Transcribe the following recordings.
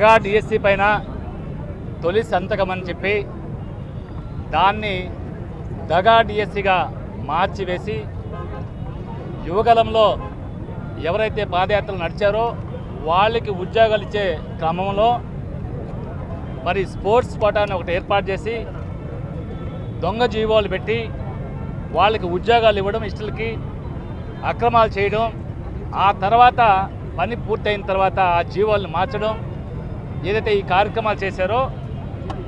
దగా డిఎస్సి పైన తొలి సంతకం అని చెప్పి దాన్ని దగా డిఎస్సిగా మార్చివేసి యువగలంలో ఎవరైతే పాదయాత్రలు నడిచారో వాళ్ళకి ఉద్యోగాలు ఇచ్చే క్రమంలో మరి స్పోర్ట్స్ కోటాను ఒకటి ఏర్పాటు చేసి దొంగ జీవోలు పెట్టి వాళ్ళకి ఉద్యోగాలు ఇవ్వడం, ఇష్టలకి అక్రమాలు చేయడం, ఆ తర్వాత పని పూర్తయిన తర్వాత ఆ జీవోలను మార్చడం, ఏదైతే ఈ కార్యక్రమాలు చేశారో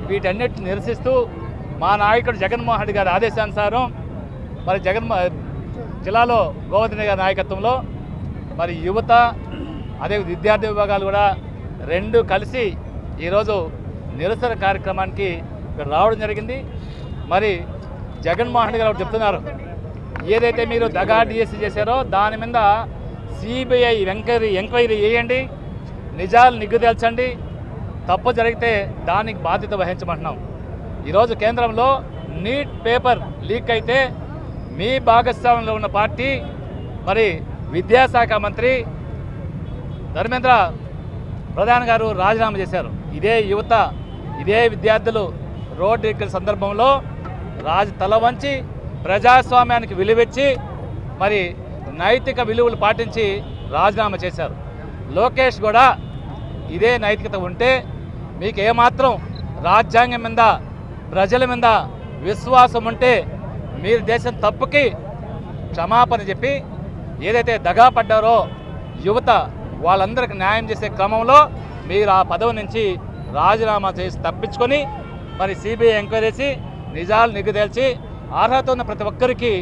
వీటన్నిటిని నిరసిస్తూ మా నాయకుడు జగన్మోహన్ రెడ్డి గారి ఆదేశానుసారం మరి జిల్లాలో గోవర్ధన్ గారి నాయకత్వంలో మరి యువత అదే విద్యార్థి విభాగాలు కూడా రెండు కలిసి ఈరోజు నిరసన కార్యక్రమానికి ఇక్కడ రావడం జరిగింది. మరి జగన్మోహన్ రెడ్డి గారు చెప్తున్నారు, ఏదైతే మీరు దగా డిఎస్సి చేశారో దాని మీద సిబిఐ ఎంక్వైరీ చేయండి, నిజాలు నిగ్గుదేల్చండి, తప్పు జరిగితే దానికి బాధ్యత వహించమంటున్నాం. ఈరోజు కేంద్రంలో నీట్ పేపర్ లీక్ అయితే మీ భాగస్వామ్యంలో ఉన్న పార్టీ మరి విద్యాశాఖ మంత్రి ధర్మేంద్ర ప్రధాన్ గారు రాజీనామా చేశారు. ఇదే యువత, ఇదే విద్యార్థులు రోడ్డు ఎక్కిన సందర్భంలో తల వంచి ప్రజాస్వామ్యానికి విలువిచ్చి మరి నైతిక విలువలు పాటించి రాజీనామా చేశారు. లోకేష్ కూడా ఇదే నైతికత ఉంటే మీకు ఏమాత్రం రాజ్యాంగం మీద ప్రజల మీద విశ్వాసం ఉంటే మీరు దేశం తప్పుకి క్షమాపణ చెప్పి ఏదైతే దగా పడ్డారో యువత వాళ్ళందరికీ న్యాయం చేసే క్రమంలో మీరు ఆ పదవి నుంచి రాజీనామా చేసి తప్పించుకొని మరి సిబిఐ ఎంక్వైరీ చేసి నిజాలు నిగ్గుదేల్చి అర్హత ఉన్న ప్రతి ఒక్కరికి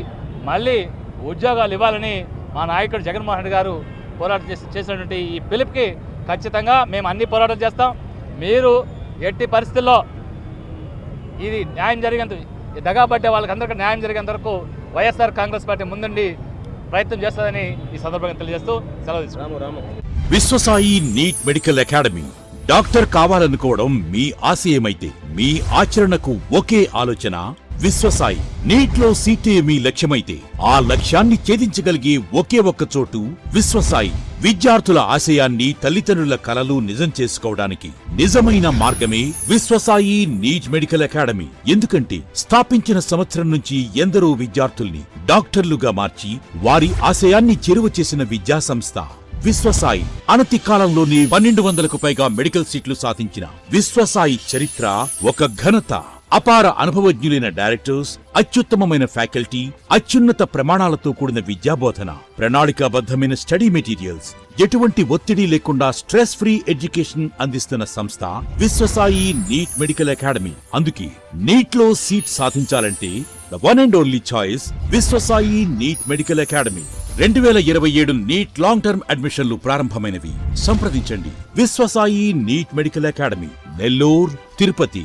మళ్ళీ ఉద్యోగాలు ఇవ్వాలని మా నాయకుడు జగన్మోహన్ రెడ్డి గారు పోరాటం చేసినటువంటి ఈ పిలుపుకి ఖచ్చితంగా మేము అన్ని పోరాటం చేస్తాం. మీరు ఎట్టి పరిస్థితుల్లో ఇది న్యాయం జరిగేంత దగాబడ్డే వాళ్ళకి అందరికీ న్యాయం జరిగేంత వరకు వైఎస్ఆర్ కాంగ్రెస్ పార్టీ ముందుండి ప్రయత్నం చేస్తుందని ఈ సందర్భంగా తెలియజేస్తూ సెలవు తీసుకున్నాము. Vishwasai NEET medical academy. Doctor కావాలనుకోవడం మీ ఆశయమైతే మీ ఆచరణకు ఒకే ఆలోచన విశ్వసాయి. నీట్లో సీటే మీ లక్ష్యమైతే ఆ లక్ష్యాన్ని ఛేదించగలిగే ఒకే ఒక్క చోటు విశ్వసాయి. విద్యార్థుల ఆశయాన్ని, తల్లిదండ్రుల కలలు నిజం చేసుకోవడానికి నిజమైన మార్గమే విశ్వసాయి నీట్ మెడికల్ అకాడమీ. ఎందుకంటే స్థాపించిన సంవత్సరం నుంచి ఎందరో విద్యార్థుల్ని డాక్టర్లుగా మార్చి వారి ఆశయాన్ని చేరువ చేసిన విద్యా సంస్థ విశ్వసాయి. అనతి కాలంలోనే 1200కు పైగా మెడికల్ సీట్లు సాధించిన విశ్వసాయి చరిత్ర ఒక ఘనత. అపార అనుభవజ్ఞులైన డైరెక్టర్స్, అత్యుత్తమమైన ఫ్యాకల్టీ, అత్యున్నత ప్రమాణాలతో కూడిన విద్యాబోధన, ప్రణాళికాబద్ధమైన స్టడీ మెటీరియల్స్, ఎటువంటి ఒత్తిడి లేకుండా స్ట్రెస్ ఫ్రీ ఎడ్యుకేషన్ అందిస్తున్న సంస్థ విశ్వసాయి నీట్ మెడికల్ అకాడమీ. అందుకే నీట్ లో సీట్ సాధించాలంటే the one and only choice Viswasai NEET medical academy. 2027 NEET long term అడ్మిషన్లు ప్రారంభమైనవి. సంప్రదించండి Viswasai NEET medical academy, Nellore, Tirupati.